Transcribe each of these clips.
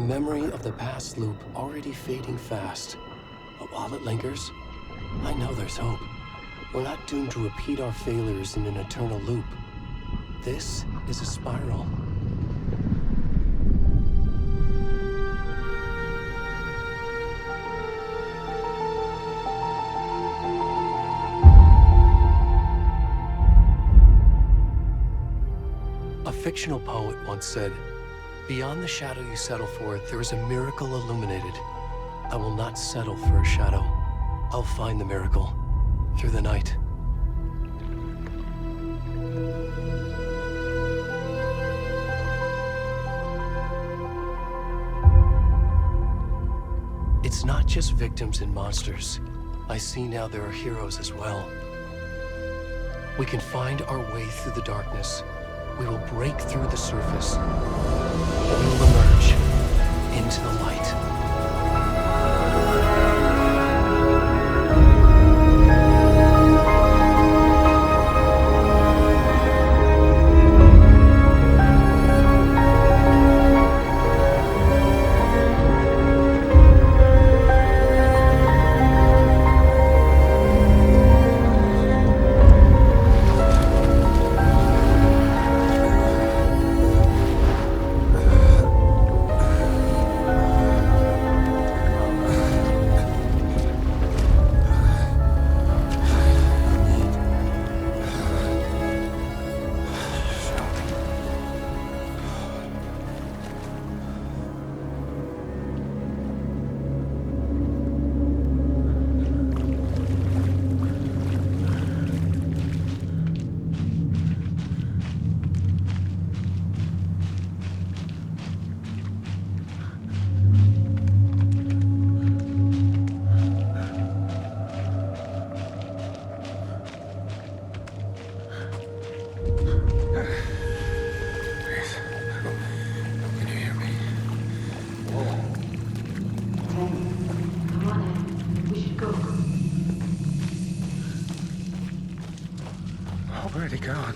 the memory of the past loop already fading fast. But while it lingers, I know there's hope. We're not doomed to repeat our failures in an eternal loop. This is a spiral. A fictional poet once said, "Beyond the shadow you settle for, there is a miracle illuminated. I will not settle for a shadow. I'll find the miracle through the night." It's not just victims and monsters. I see now there are heroes as well. We can find our way through the darkness. We will break through the surface. We will emerge into the light. Where'd he gone?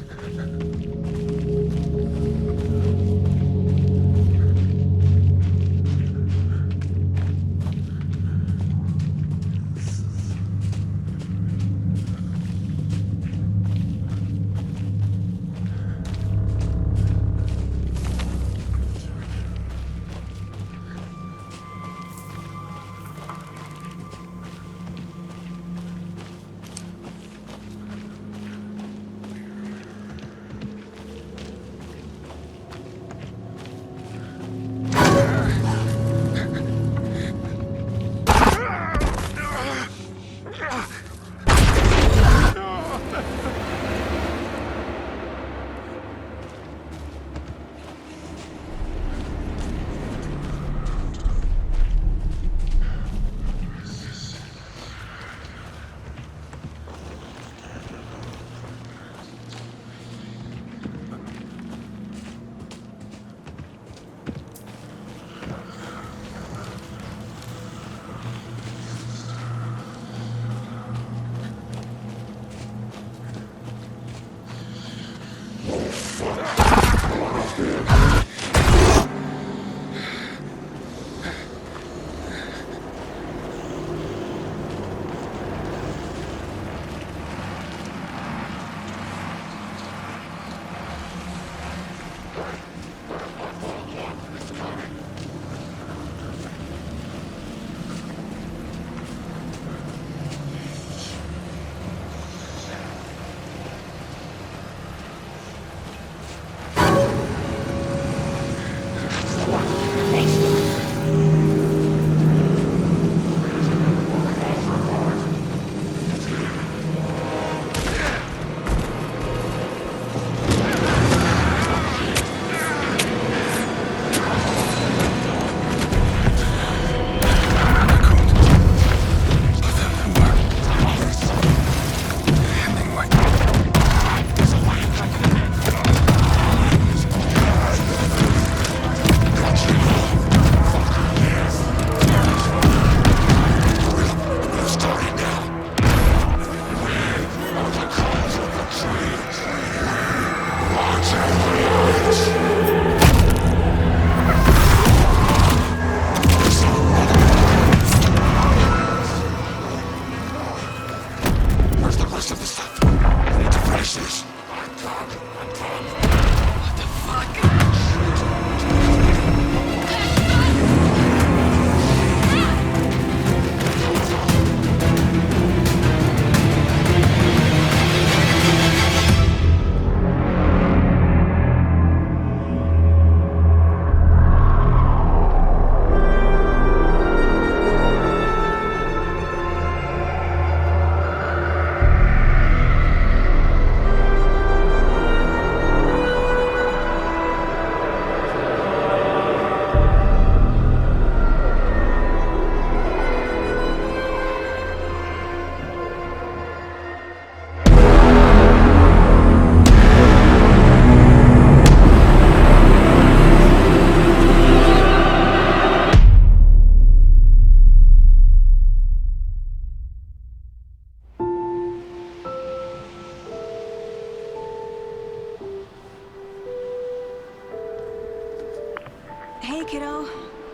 Hey, kiddo.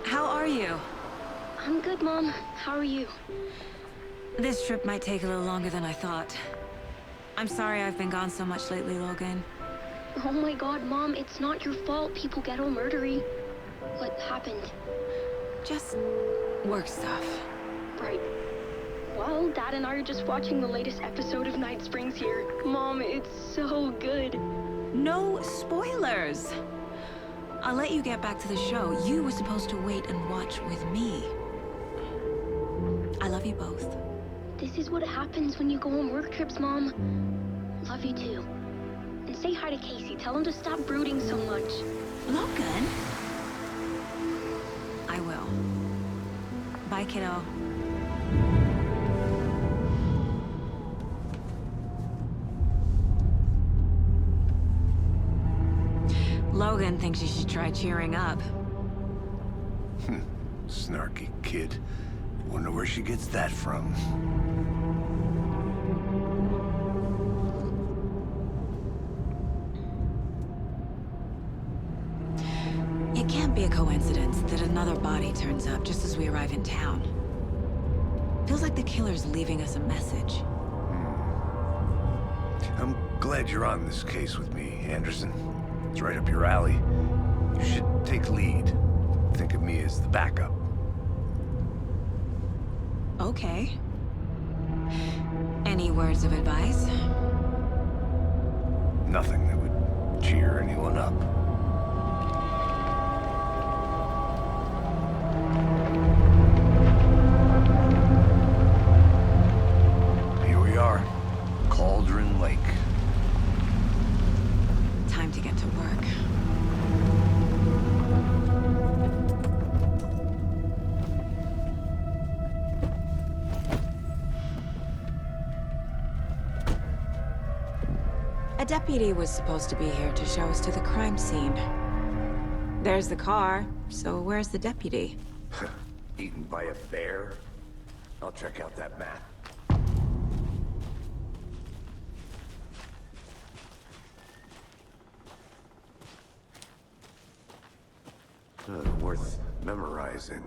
How are you? I'm good, Mom. How are you? This trip might take a little longer than I thought. I'm sorry I've been gone so much lately, Logan. Oh my god, Mom, it's not your fault people get all murdery. What happened? Just work stuff. Right. Well, Dad and I are just watching the latest episode of Night Springs here. Mom, it's so good. No spoilers! I'll let you get back to the show. You were supposed to wait and watch with me. I love you both. This is what happens when you go on work trips, Mom. Love you too. And say hi to Casey. Tell him to stop brooding so much. Logan? I will. Bye, kiddo. Logan thinks you should try cheering up. Snarky kid. Wonder where she gets that from. It can't be a coincidence that another body turns up just as we arrive in town. Feels like the killer's leaving us a message. I'm glad you're on this case with me, Anderson. It's right up your alley. You should take lead. Think of me as the backup. Okay. Any words of advice? Nothing that would cheer anyone up. Here we are. Cauldron Lake. Time to get to work. A deputy was supposed to be here to show us to the crime scene. There's the car, so where's the deputy? Eaten by a bear? I'll check out that map. Worth memorizing.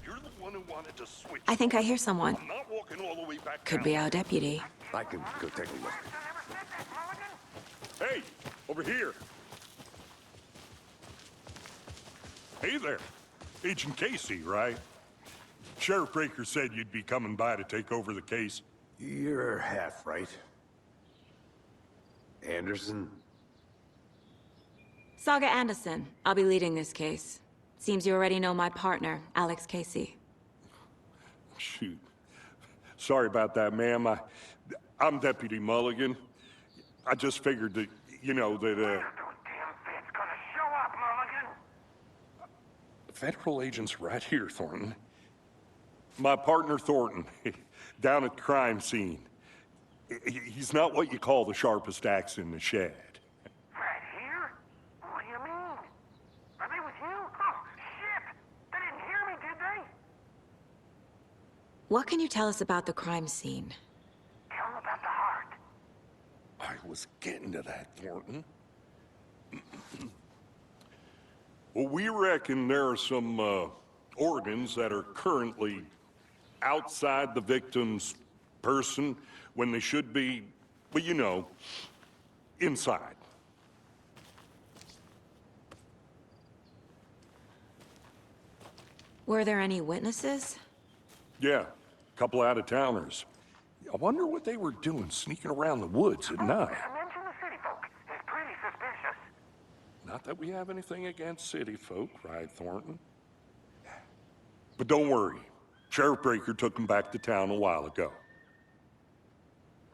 You're the one who wanted to switch. I think I hear someone. I'm not walking all the way back Could down. be our deputy. I can go take a look. Hey, over here. Hey there. Agent Casey, right? Sheriff Breaker said you'd be coming by to take over the case. You're half right. Anderson? Saga Anderson. I'll be leading this case. Seems you already know my partner, Alex Casey. Shoot. Sorry about that, ma'am. I'm Deputy Mulligan. I just figured that, you know, that, Federal agent's right here, Thornton. My partner, Thornton, down at the crime scene. He's not what you call the sharpest axe in the shed. Right here? What do you mean? Are they with you? Oh, shit! They didn't hear me, did they? What can you tell us about the crime scene? Tell them about the heart. I was getting to that, Thornton. Well, we reckon there are some, organs that are currently outside the victim's person when they should be, well, you know, inside. Were there any witnesses? Yeah, a couple out-of-towners. I wonder what they were doing sneaking around the woods at night. Mention the city folk. It's pretty suspicious. Not that we have anything against city folk, right, Thornton? But don't worry. Sheriff Breaker took them back to town a while ago.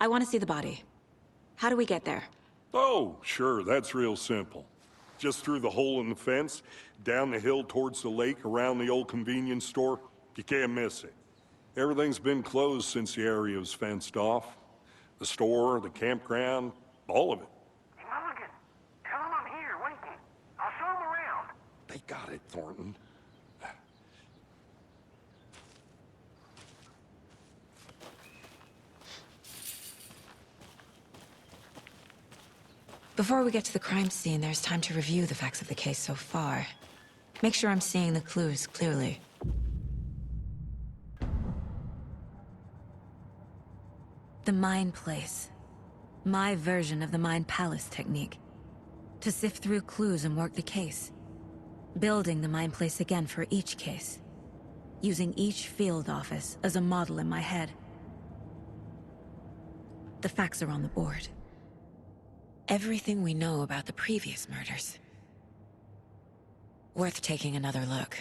I want to see the body. How do we get there? Oh, sure, that's real simple. Just through the hole in the fence, down the hill towards the lake, around the old convenience store. You can't miss it. Everything's been closed since the area was fenced off. The store, the campground, all of it. Hey, Mulligan, tell them I'm here waiting. I'll show them around. They got it, Thornton. Before we get to the crime scene, there's time to review the facts of the case so far. Make sure I'm seeing the clues clearly. The Mind Place. My version of the Mind Palace technique. To sift through clues and work the case. Building the Mind Place again for each case. Using each field office as a model in my head. The facts are on the board. Everything we know about the previous murders. Worth taking another look.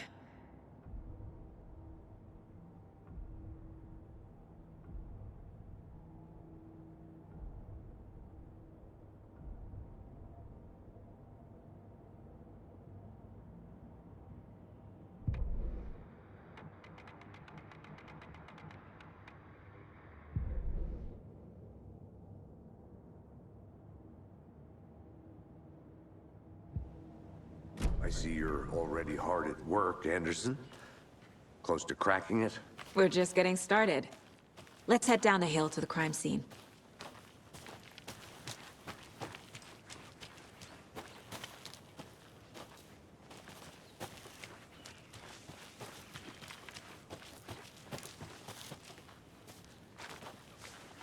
I see you're already hard at work, Anderson. Close to cracking it? We're just getting started. Let's head down the hill to the crime scene.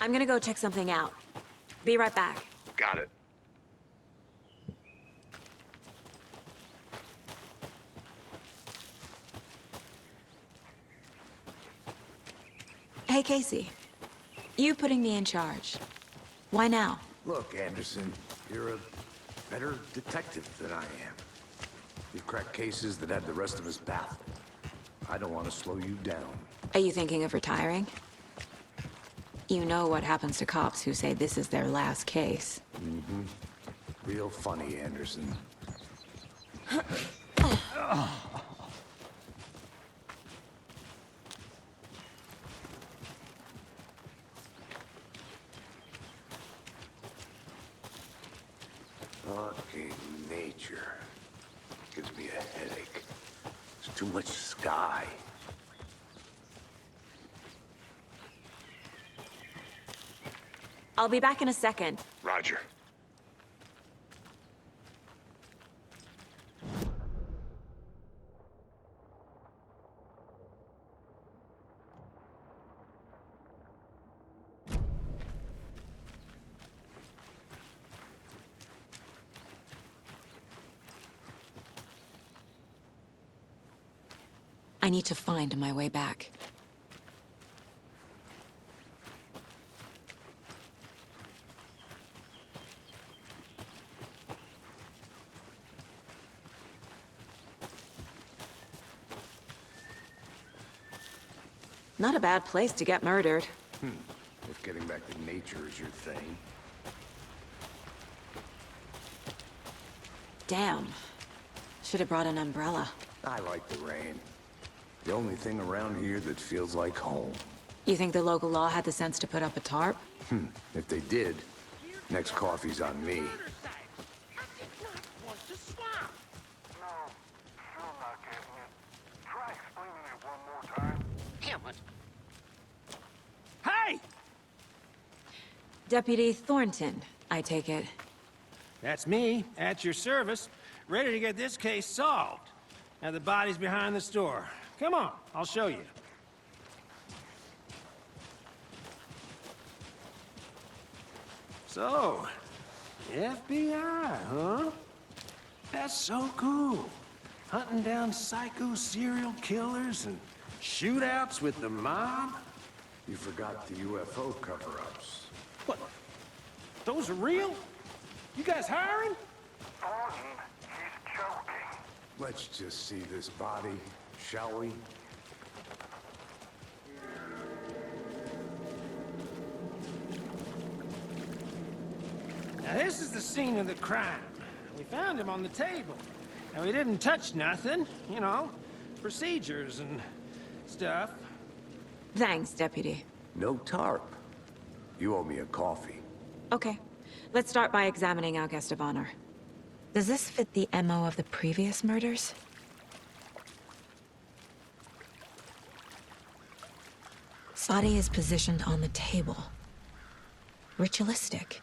I'm gonna go check something out. Be right back. Got it. Hey, Casey. You putting me in charge. Why now? Look, Anderson, you're a better detective than I am. You've cracked cases that had the rest of us baffled. I don't want to slow you down. Are you thinking of retiring? You know what happens to cops who say this is their last case. Real funny, Anderson. Fucking nature. Gives me a headache. There's too much sky. I'll be back in a second. Roger. I need to find my way back. Not a bad place to get murdered. If getting back to nature is your thing. Damn. Should have brought an umbrella. I like the rain. The only thing around here that feels like home. You think the local law had the sense to put up a tarp? If they did, next coffee's on me. No, still not getting it. Try explaining it one more time. Damn it. Hey! Deputy Thornton, I take it. That's me, at your service, ready to get this case solved. Now the body's behind the store. Come on, I'll show you. So, FBI, huh? That's so cool. Hunting down psycho serial killers and shootouts with the mob. You forgot the UFO cover-ups. What? Those are real? You guys hiring? Thornton, he's joking. Let's just see this body, shall we? Now this is the scene of the crime. We found him on the table. Now we didn't touch nothing, you know, procedures and stuff. Thanks, Deputy. No tarp. You owe me a coffee. Okay. Let's start by examining our guest of honor. Does this fit the MO of the previous murders? Body is positioned on the table. Ritualistic.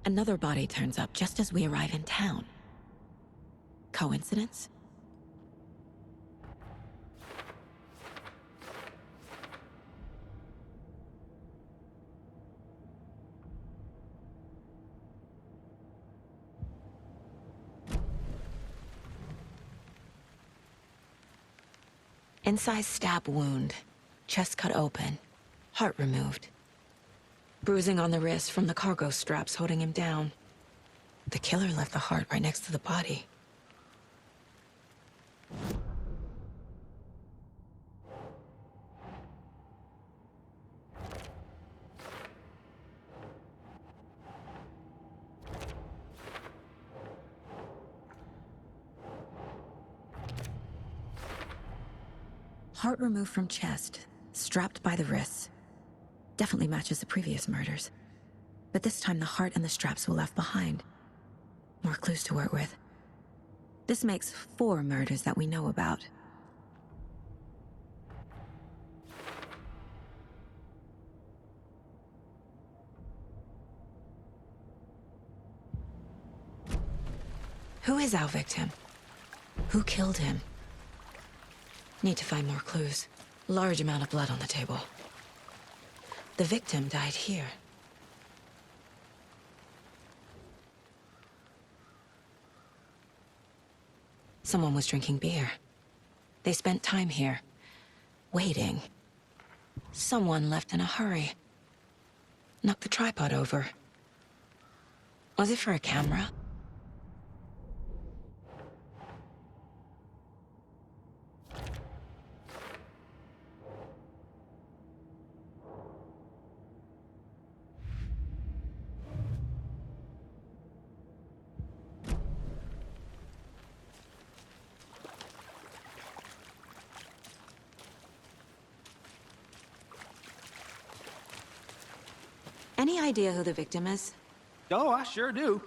Another body turns up just as we arrive in town. Coincidence? Incised stab wound, chest cut open, heart removed. Bruising on the wrist from the cargo straps holding him down. The killer left the heart right next to the body. Heart removed from chest, strapped by the wrists. Definitely matches the previous murders. But this time the heart and the straps were left behind. More clues to work with. This makes 4 murders that we know about. Who is our victim? Who killed him? Need to find more clues. Large amount of blood on the table. The victim died here. Someone was drinking beer. They spent time here, waiting. Someone left in a hurry. Knocked the tripod over. Was it for a camera? Any idea who the victim is? Oh, I sure do.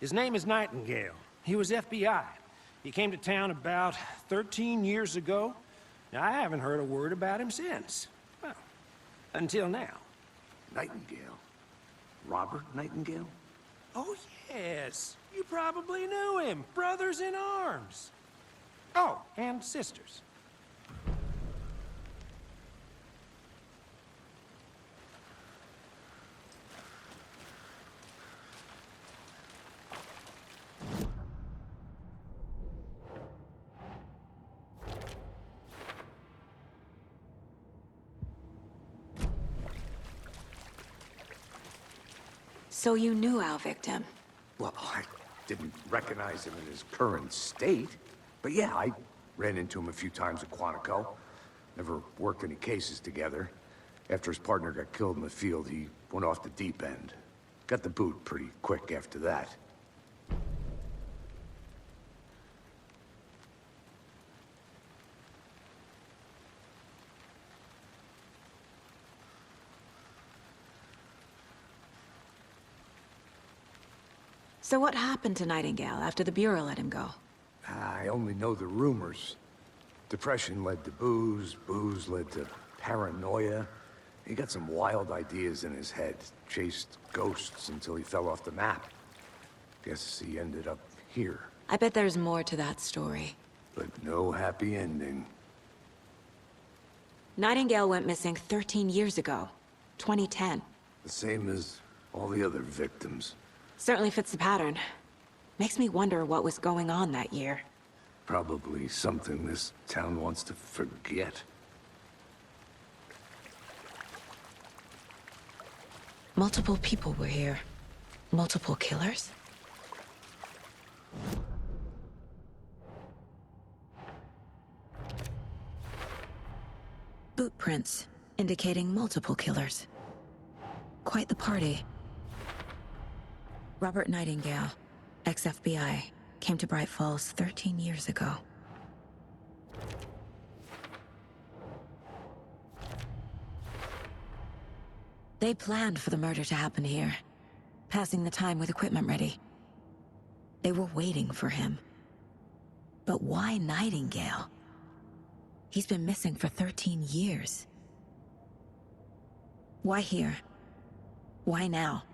His name is Nightingale. He was FBI. He came to town about 13 years ago. I haven't heard a word about him since. Well, until now. Nightingale? Robert Nightingale? Oh, yes. You probably knew him. Brothers in arms. Oh, and sisters. So you knew our victim? Well, I didn't recognize him in his current state. But yeah, I ran into him a few times at Quantico. Never worked any cases together. After his partner got killed in the field, he went off the deep end. Got the boot pretty quick after that. So what happened to Nightingale after the Bureau let him go? I only know the rumors. Depression led to booze, booze led to paranoia. He got some wild ideas in his head, chased ghosts until he fell off the map. Guess he ended up here, I bet there's more to that story. but no happy ending. Nightingale went missing 13 years ago, 2010. The same as all the other victims. Certainly fits the pattern. Makes me wonder what was going on that year. Probably something this town wants to forget. Multiple people were here. Multiple killers? Boot prints, indicating multiple killers. Quite the party. Robert Nightingale, ex-FBI, came to Bright Falls 13 years ago. They planned for the murder to happen here, passing the time with equipment ready. They were waiting for him. But why Nightingale? He's been missing for 13 years. Why here? Why now?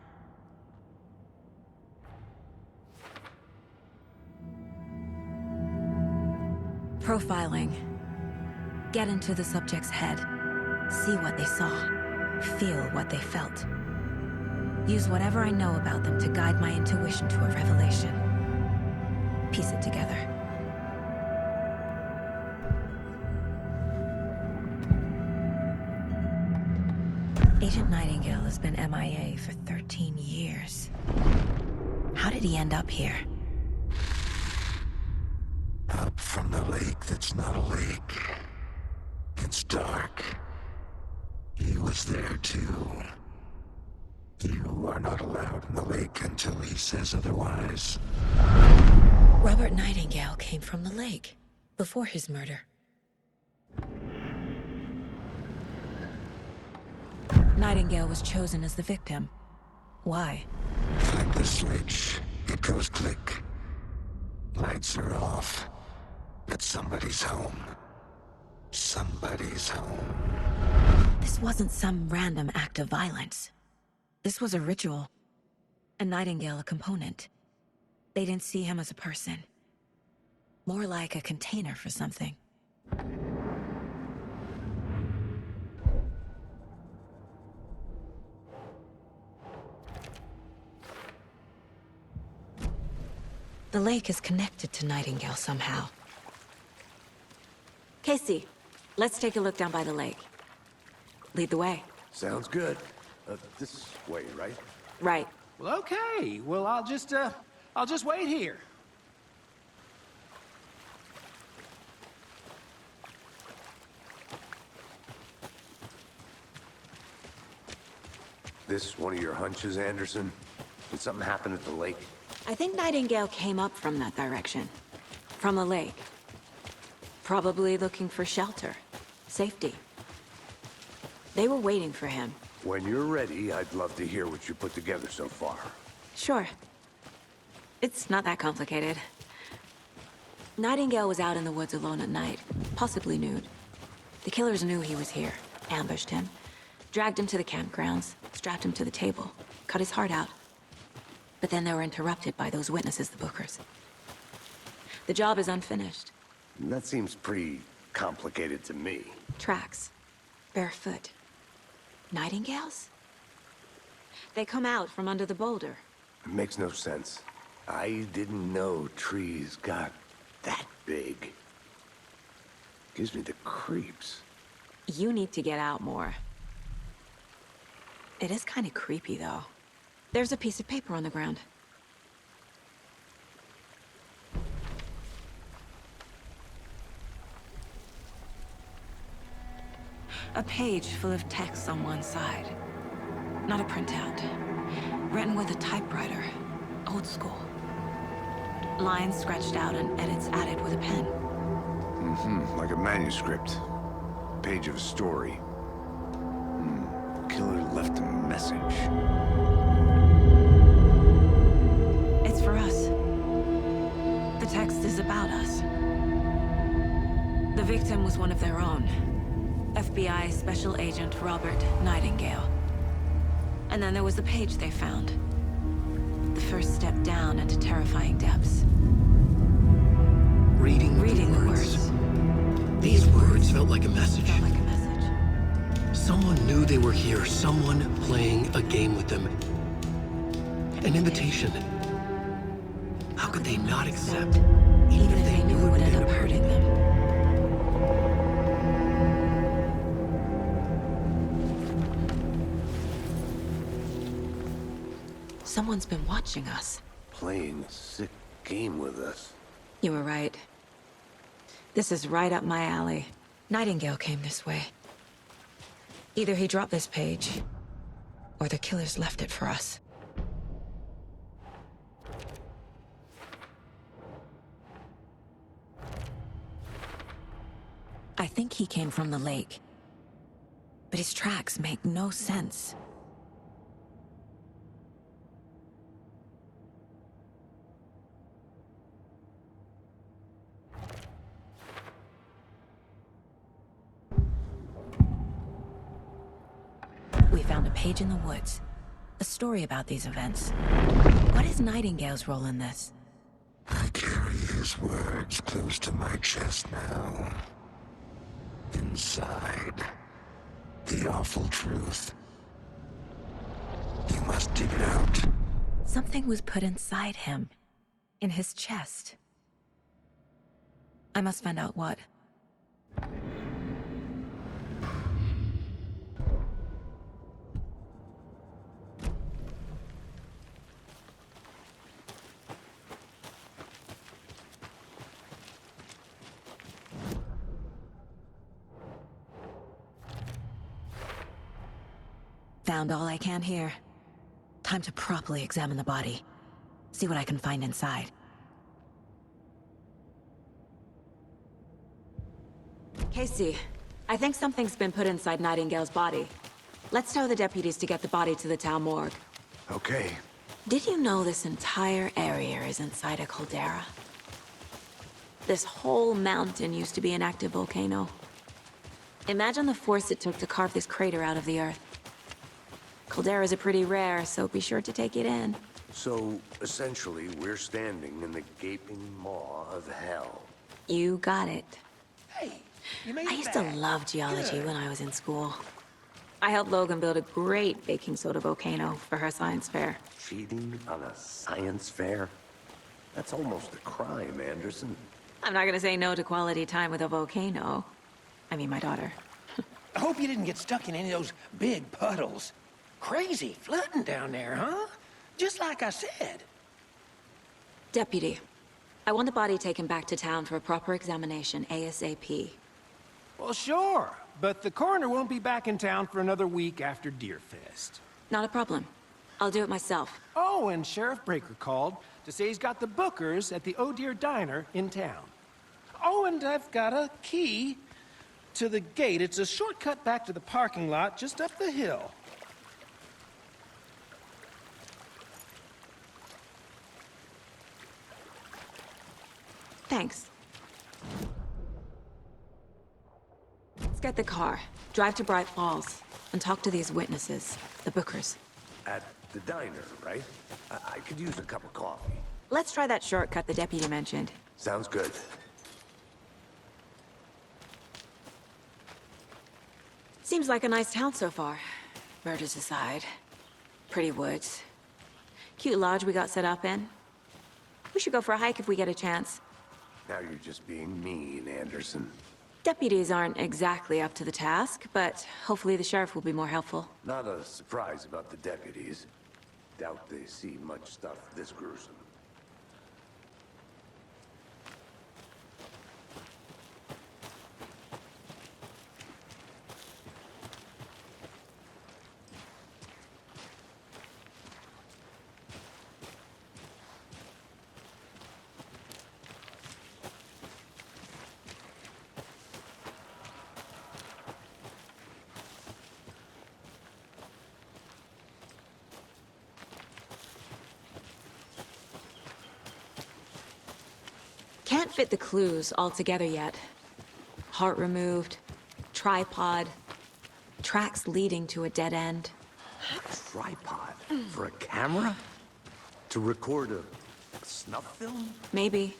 Profiling. Get into the subject's head. See what they saw. Feel what they felt. Use whatever I know about them to guide my intuition to a revelation. Piece it together. Agent Nightingale has been MIA for 13 years. How did he end up here? Up from the lake that's not a lake. It's dark. He was there too. You are not allowed in the lake until he says otherwise. Robert Nightingale came from the lake before his murder. Nightingale was chosen as the victim. Why? Flip the switch. It goes click. Lights are off. But somebody's home. Somebody's home. This wasn't some random act of violence. This was a ritual. And Nightingale a component. They didn't see him as a person. More like a container for something. The lake is connected to Nightingale somehow. Casey, let's take a look down by the lake. Lead the way. Sounds good. This way, right? Right. Well, okay. Well, I'll just wait here. This one of your hunches, Anderson? Did something happen at the lake? I think Nightingale came up from that direction. From the lake. Probably looking for shelter. Safety. They were waiting for him. When you're ready, I'd love to hear what you put together so far. Sure. It's not that complicated. Nightingale was out in the woods alone at night, possibly nude. The killers knew he was here, ambushed him, dragged him to the campgrounds, strapped him to the table, cut his heart out. But then they were interrupted by those witnesses, the Bookers. The job is unfinished. That seems pretty complicated to me. Tracks. Barefoot. Nightingales? They come out from under the boulder. It makes no sense. I didn't know trees got that big. Gives me the creeps. You need to get out more. It is kind of creepy, though. There's a piece of paper on the ground. A page full of text on one side. Not a printout. Written with a typewriter. Old school. Lines scratched out and edits added with a pen. Like a manuscript. Page of a story. Killer left a message. It's for us. The text is about us. The victim was one of their own. FBI Special Agent Robert Nightingale. And then there was the page they found. The first step down into terrifying depths. Reading the words. These words felt like a message. Felt like a message. Someone knew they were here, someone playing a game with them. An invitation. How could they not accept, Even if they knew it would end up hurting them. Someone's been watching us. Playing a sick game with us. You were right. This is right up my alley. Nightingale came this way. Either he dropped this page, or the killers left it for us. I think he came from the lake. But his tracks make no sense. We found a page in the woods. A story about these events. What is Nightingale's role in this? I carry you. his words close to my chest now. Inside, the awful truth. You must dig it out. Something was put inside him. In his chest. I must find out what. Found all I can here. Time to properly examine the body. See what I can find inside. Casey, I think something's been put inside Nightingale's body. Let's tell the deputies to get the body to the town morgue. Okay. Did you know this entire area is inside a caldera? This whole mountain used to be an active volcano. Imagine the force it took to carve this crater out of the earth. Calderas are pretty rare, so be sure to take it in. So, essentially, we're standing in the gaping maw of hell. You got it. Hey, you made I it used to back. love geology Good. when I was in school. I helped Logan build a great baking soda volcano for her science fair. Cheating on a science fair? That's almost a crime, Anderson. I'm not gonna say no to quality time with a volcano. I mean, my daughter. I hope you didn't get stuck in any of those big puddles. Crazy flooding down there, huh? Just like I said. Deputy, I want the body taken back to town for a proper examination, ASAP. Well, sure. But the coroner won't be back in town for another week after Deerfest. Not a problem. I'll do it myself. Oh, and Sheriff Breaker called to say he's got the Bookers at the Oh Dear Diner in town. Oh, and I've got a key to the gate. It's a shortcut back to the parking lot just up the hill. Thanks. Let's get the car, drive to Bright Falls, and talk to these witnesses, the Bookers. At the diner, right? I could use a cup of coffee. Let's try that shortcut the deputy mentioned. Sounds good. Seems like a nice town so far. Murders aside. Pretty woods. Cute lodge we got set up in. We should go for a hike if we get a chance. Now you're just being mean, Anderson. Deputies aren't exactly up to the task, but hopefully the sheriff will be more helpful. Not a surprise about the deputies. Doubt they see much stuff this gruesome. Can't fit the clues all together yet. Heart removed, tripod, tracks leading to a dead end. Tripod? For a camera? To record a snuff film? Maybe.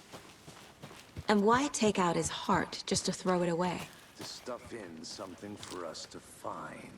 And why take out his heart just to throw it away? To stuff in something for us to find.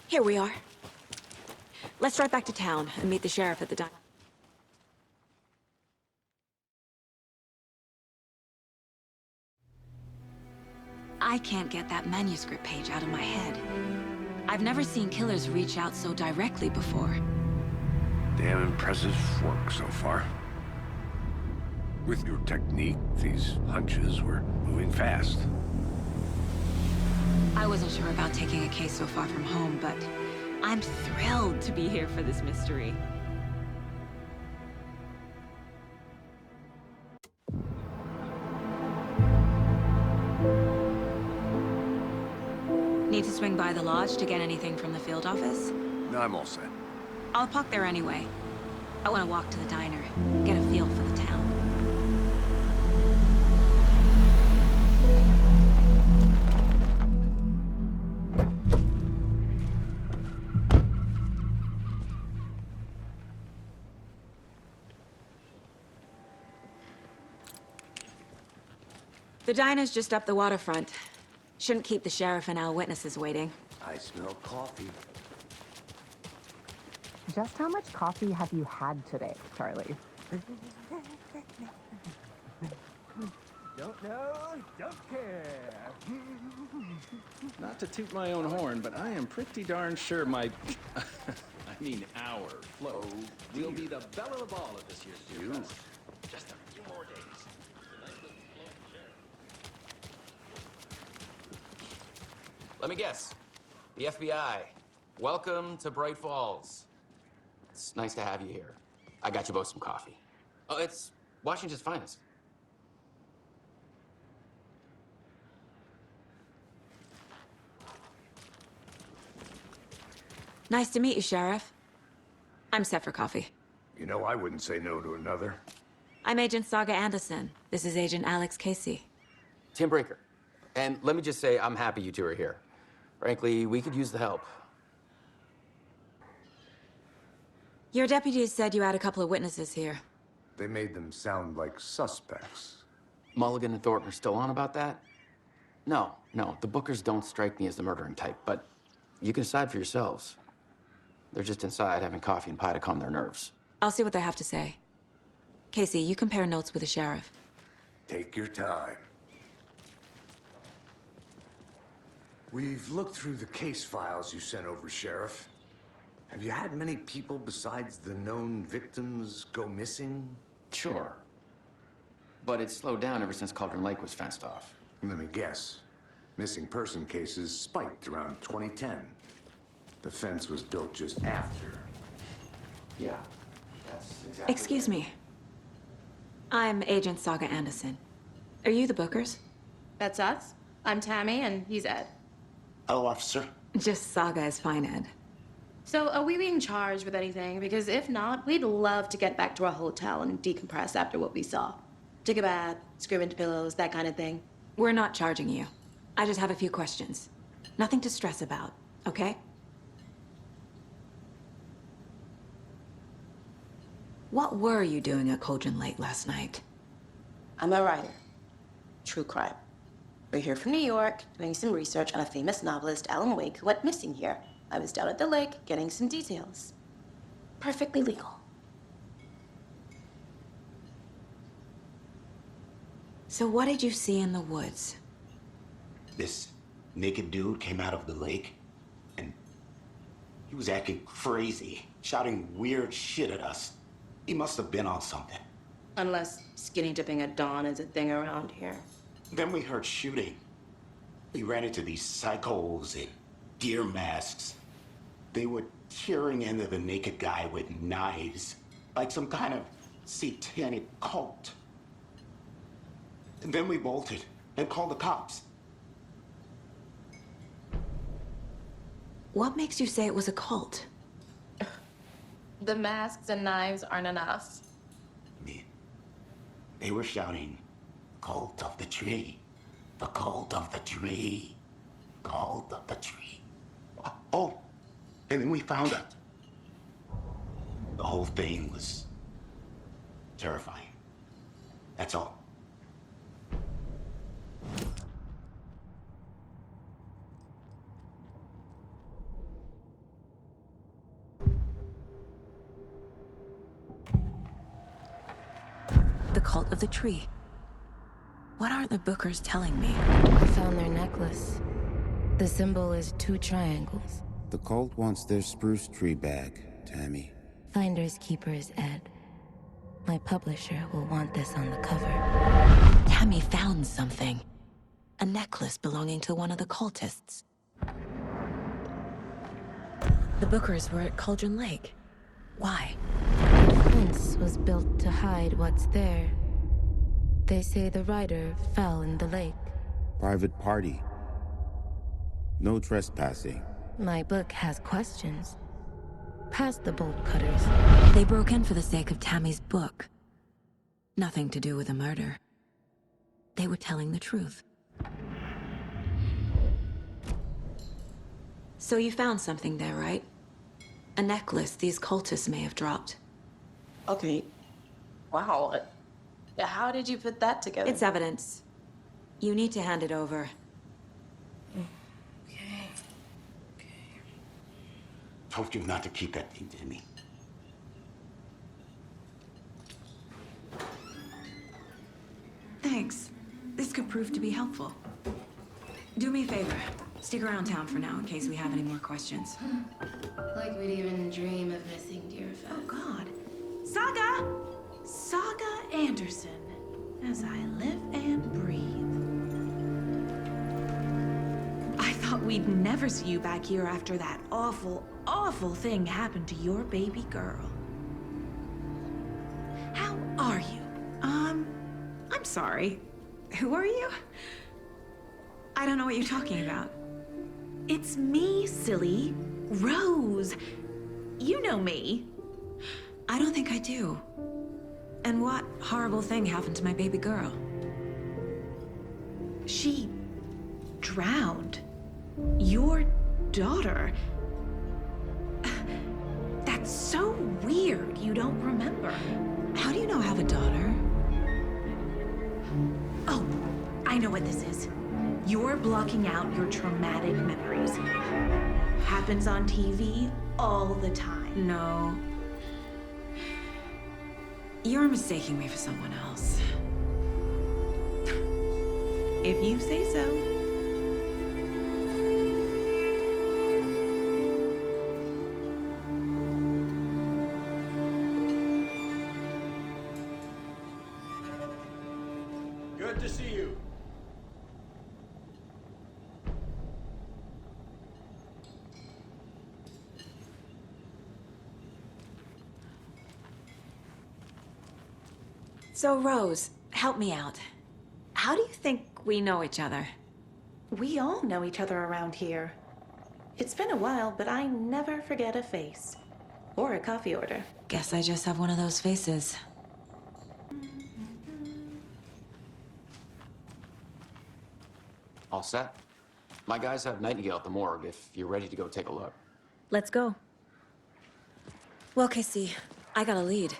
Here we are. Let's drive back to town and meet the sheriff at the diner. I can't get that manuscript page out of my head. I've never seen killers reach out so directly before. Damn impressive work so far. With your technique, these hunches were moving fast. I wasn't sure about taking a case so far from home, but I'm thrilled to be here for this mystery. Need to swing by the lodge to get anything from the field office? No, I'm all set. I'll park there anyway. I want to walk to the diner, get a feel for the town. The diner's just up the waterfront. Shouldn't keep the sheriff and our witnesses waiting. I smell coffee. Just how much coffee have you had today, Charlie? Don't know, don't care. Not to toot my own horn, but I am pretty darn sure my... I mean our float will be the belle of the ball at this year's Beer Fest. Just a few more days. Let me guess. The FBI. Welcome to Bright Falls. It's nice to have you here. I got you both some coffee. Oh, it's Washington's finest. Nice to meet you, Sheriff. I'm set for coffee. You know, I wouldn't say no to another. I'm Agent Saga Anderson. This is Agent Alex Casey. Tim Breaker. And let me just say, I'm happy you two are here. Frankly, we could use the help. Your deputies said you had a couple of witnesses here. They made them sound like suspects. Mulligan and Thornton are still on about that? No, the Bookers don't strike me as the murdering type, but you can decide for yourselves. They're just inside having coffee and pie to calm their nerves. I'll see what they have to say. Casey, you compare notes with the sheriff. Take your time. We've looked through the case files you sent over, Sheriff. Have you had many people besides the known victims go missing? Sure. But it's slowed down ever since Cauldron Lake was fenced off. Let me guess. Missing person cases spiked around 2010. The fence was built just after. Yeah, that's exactly... Excuse me. I'm Agent Saga Anderson. Are you the Bookers? That's us. I'm Tammy, and he's Ed. Hello, officer. Just Saga is fine, Ed. So, are we being charged with anything? Because if not, we'd love to get back to our hotel and decompress after what we saw. Take a bath, scream into pillows, that kind of thing. We're not charging you. I just have a few questions. Nothing to stress about, okay? What were you doing at Cauldron Lake last night? I'm a writer. True crime. We're here from New York, doing some research on a famous novelist, Alan Wake, who went missing here. I was down at the lake, getting some details. Perfectly legal. So what did you see in the woods? This naked dude came out of the lake, and he was acting crazy, shouting weird shit at us. He must have been on something. Unless skinny dipping at dawn is a thing around here. Then we heard shooting. We ran into these psychos in deer masks. They were tearing into the naked guy with knives, like some kind of satanic cult. And then we bolted and called the cops. What makes you say it was a cult? The masks and knives aren't enough. They were shouting, "Cult of the tree, the cult of the tree, cult of the tree." Oh, and then we found it. The whole thing was terrifying. That's all. The cult of the tree. What aren't the Bookers telling me? I found their necklace. The symbol is 2 triangles. The cult wants their spruce tree back, Tammy. Finders keepers, Ed. My publisher will want this on the cover. Tammy found something. A necklace belonging to one of the cultists. The Bookers were at Cauldron Lake. Why? The fence was built to hide what's there. They say the rider fell in the lake. Private party. No trespassing. My book has questions. Past the bolt cutters. They broke in for the sake of Tammy's book. Nothing to do with a murder. They were telling the truth. So you found something there, right? A necklace these cultists may have dropped. Okay. Wow. How did you put that together? It's evidence. You need to hand it over. Okay. Told you not to keep that thing to me. Thanks. This could prove to be helpful. Do me a favor. Stick around town for now in case we have any more questions. Like we'd even dream of missing Deerfest. Oh, God. Saga Anderson. As I live and breathe. I thought we'd never see you back here after that awful, awful thing happened to your baby girl. How are you? I'm sorry. Who are you? I don't know what you're talking about. It's me, silly. Rose. You know me. I don't think I do. And what horrible thing happened to my baby girl? She drowned. Your daughter. That's so weird you don't remember. How do you know I have a daughter? Oh, I know what this is. You're blocking out your traumatic memories. Happens on TV all the time. No. You're mistaking me for someone else. If you say so. Good to see you. So, Rose, help me out. How do you think we know each other? We all know each other around here. It's been a while, but I never forget a face. Or a coffee order. Guess I just have one of those faces. All set. My guys have Nightingale at the morgue if you're ready to go take a look. Let's go. Well, Casey, I got a lead.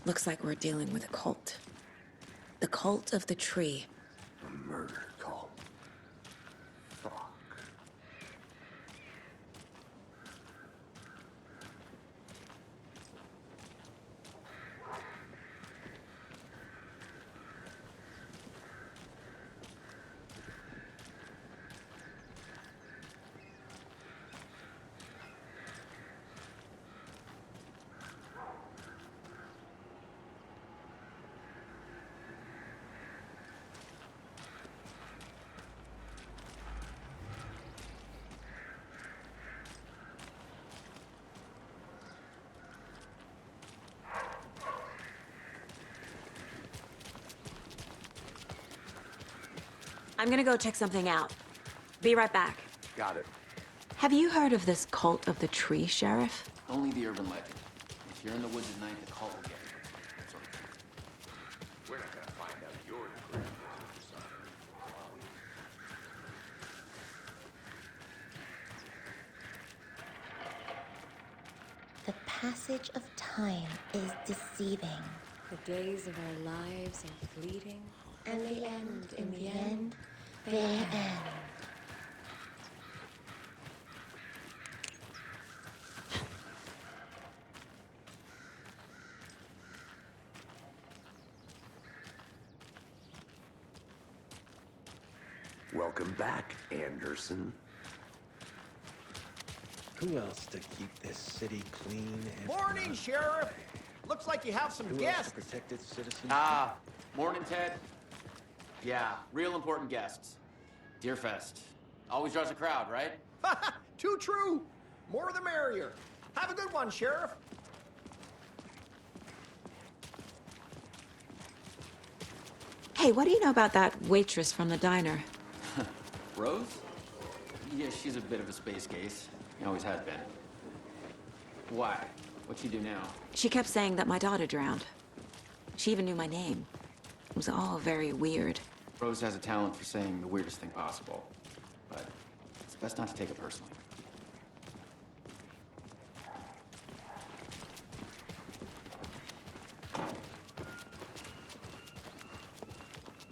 Looks like we're dealing with a cult. The cult of the tree. A murder cult. Fuck. I'm gonna go check something out. Be right back. Got it. Have you heard of this cult of the tree, Sheriff? Only the urban legend. If you're in the woods at night, the cult will get you. Sort of. We're not gonna find out you're the grand wizard or something. The passage of time is deceiving. The days of our lives are fleeting. And they end in the end, their end. Welcome back, Anderson. Who else to keep this city clean and Morning, Sheriff! Looks like you have some who else guests. to protect its citizens? Morning, Ted. Yeah, real important guests. Deerfest. Always draws a crowd, right? Too true. More the merrier. Have a good one, Sheriff. Hey, what do you know about that waitress from the diner? Rose? Yeah, she's a bit of a space case. She always has been. Why? What'd she do now? She kept saying that my daughter drowned. She even knew my name. It was all very weird. Rose has a talent for saying the weirdest thing possible. But it's best not to take it personally.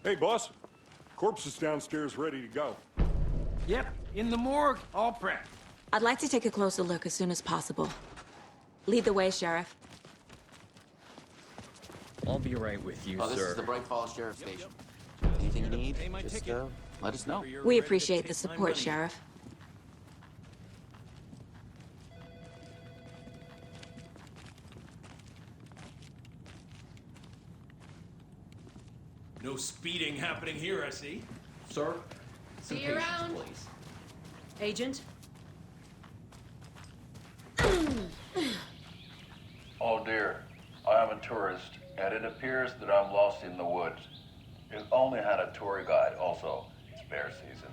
Hey, boss. Corpse is downstairs ready to go. Yep, in the morgue, all prepped. I'd like to take a closer look as soon as possible. Lead the way, Sheriff. I'll be right with you, Oh, this sir. is the Bright Falls Sheriff Station. Anything you need, just let us know. We appreciate the support, Sheriff. No speeding happening here, I see. Sir? See you around. Please. Agent? Oh dear, I am a tourist, and it appears that I'm lost in the woods. You only had a tour guide also. It's bear season.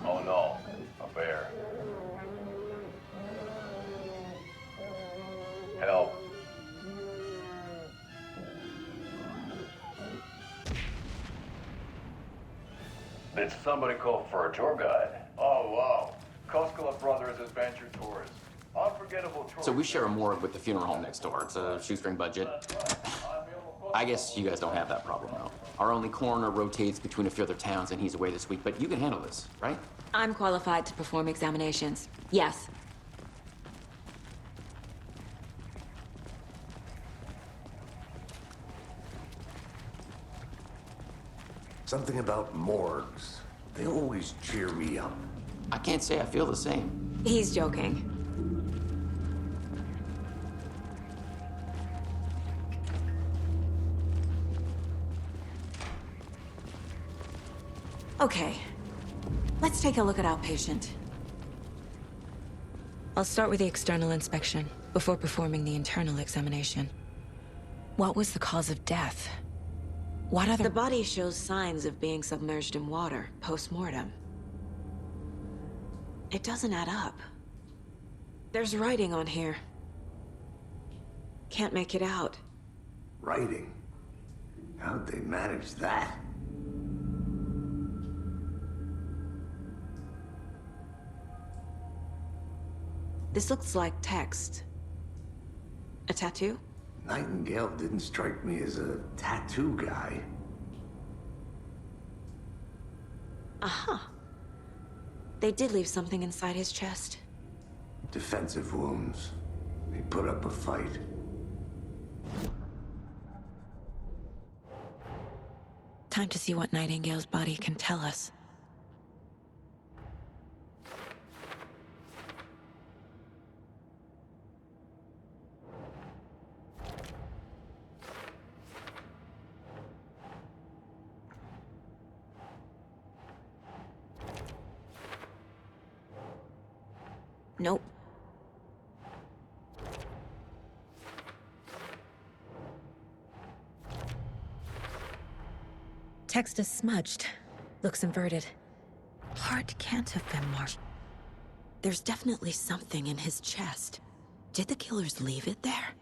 Oh no, a bear. Help. Did somebody call for a tour guide? Oh wow, Koskela Brothers Adventure Tours. Unforgettable tour. So we share a morgue with the funeral home next door. It's a shoestring budget. I guess you guys don't have that problem, though. Our only coroner rotates between a few other towns, and he's away this week, but you can handle this, right? I'm qualified to perform examinations. Yes. Something about morgues. They always cheer me up. I can't say I feel the same. He's joking. Okay, let's take a look at our patient. I'll start with the external inspection before performing the internal examination. What was the cause of death? What other— The body shows signs of being submerged in water post-mortem. It doesn't add up. There's writing on here. Can't make it out. Writing? How'd they manage that? This looks like text. A tattoo? Nightingale didn't strike me as a tattoo guy. Uh-huh. They did leave something inside his chest. Defensive wounds. He put up a fight. Time to see what Nightingale's body can tell us. Nope. Text is smudged. Looks inverted. Heart can't have been marked. There's definitely something in his chest. Did the killers leave it there?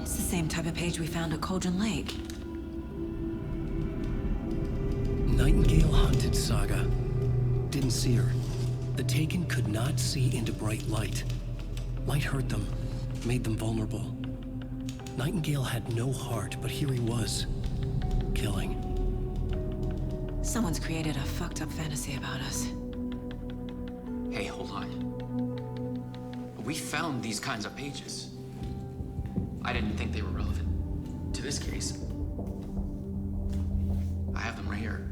It's the same type of page we found at Cauldron Lake. Nightingale hunted Saga. Didn't see her. The Taken could not see into bright light. Light hurt them, made them vulnerable. Nightingale had no heart, but here he was, killing. Someone's created a fucked up fantasy about us. Hey, hold on. We found these kinds of pages. I didn't think they were relevant to this case. I have them right here.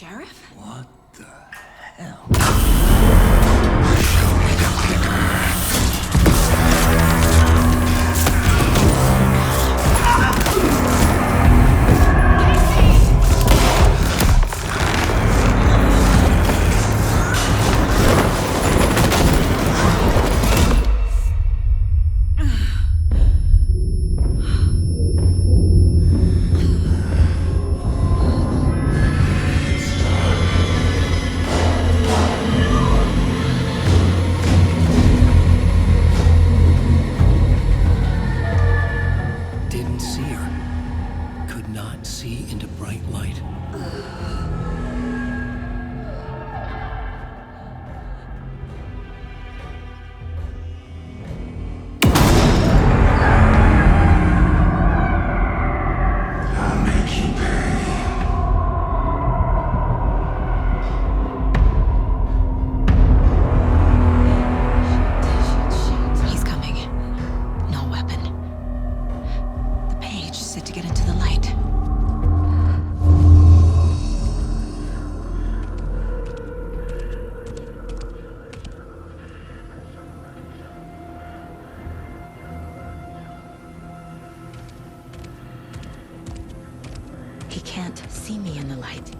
Sheriff? What the hell? Didn't see her. Could not see into bright light. I'll make you pay. He's coming. No weapon. The page said to get into the light. He can't see me in the light.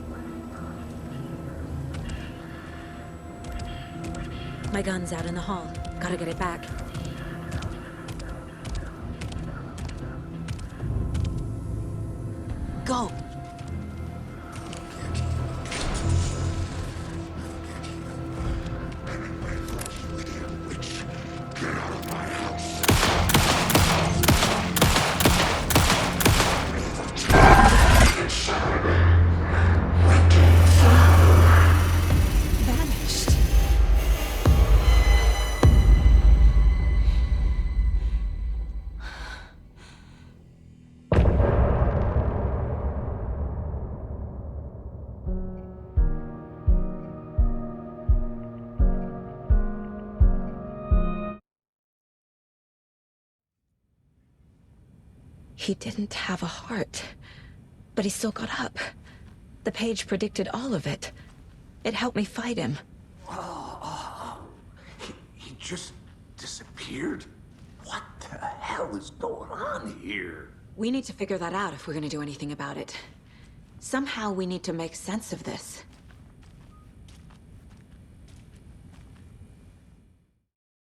My gun's out in the hall. Gotta get it back. Go! Vanished. He didn't have a heart, but he still got up. The page predicted all of it. It helped me fight him. He just disappeared? What the hell is going on here? We need to figure that out if we're gonna do anything about it. Somehow we need to make sense of this.